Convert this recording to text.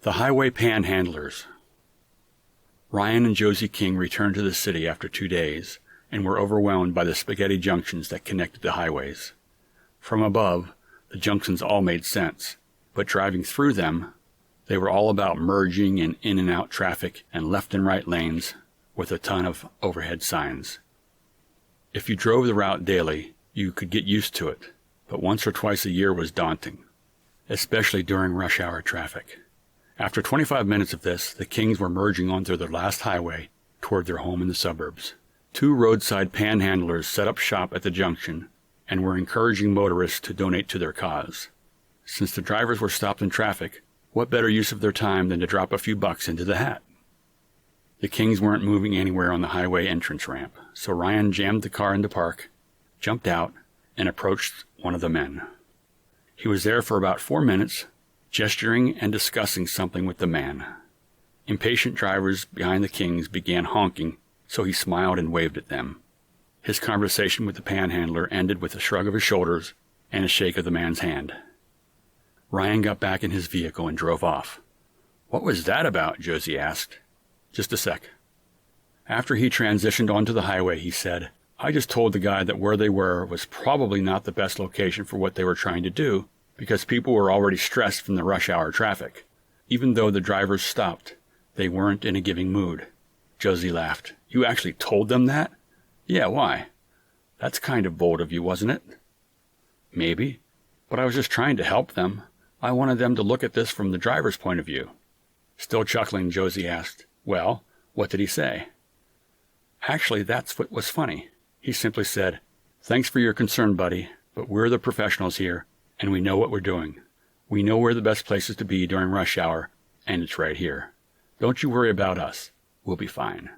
The Highway Panhandlers. Ryan and Josie King returned to the city after 2 days and were overwhelmed by the spaghetti junctions that connected the highways. From above, the junctions all made sense, but driving through them, they were all about merging and in and out traffic and left and right lanes with a ton of overhead signs. If you drove the route daily, you could get used to it, but once or twice a year was daunting, especially during rush hour traffic. After 25 minutes of this, the Kings were merging onto their last highway toward their home in the suburbs. 2 roadside panhandlers set up shop at the junction and were encouraging motorists to donate to their cause. Since the drivers were stopped in traffic, what better use of their time than to drop a few bucks into the hat? The Kings weren't moving anywhere on the highway entrance ramp, so Ryan jammed the car into park, jumped out, and approached one of the men. He was there for about 4 minutes, gesturing and discussing something with the man. Impatient drivers behind the Kings began honking, so he smiled and waved at them. His conversation with the panhandler ended with a shrug of his shoulders and a shake of the man's hand. Ryan got back in his vehicle and drove off. "What was that about?" Josie asked. "Just a sec." After he transitioned onto the highway, he said, "I just told the guy that where they were was probably not the best location for what they were trying to do, because people were already stressed from the rush hour traffic. Even though the drivers stopped, they weren't in a giving mood." Josie laughed. "You actually told them that?" "Yeah, why?" "That's kind of bold of you, wasn't it?" "Maybe, but I was just trying to help them. I wanted them to look at this from the driver's point of view." Still chuckling, Josie asked, "Well, what did he say?" "Actually, that's what was funny. He simply said, 'Thanks for your concern, buddy, but we're the professionals here, and we know what we're doing. We know where the best places to be during rush hour, and it's right here. Don't you worry about us. We'll be fine.'"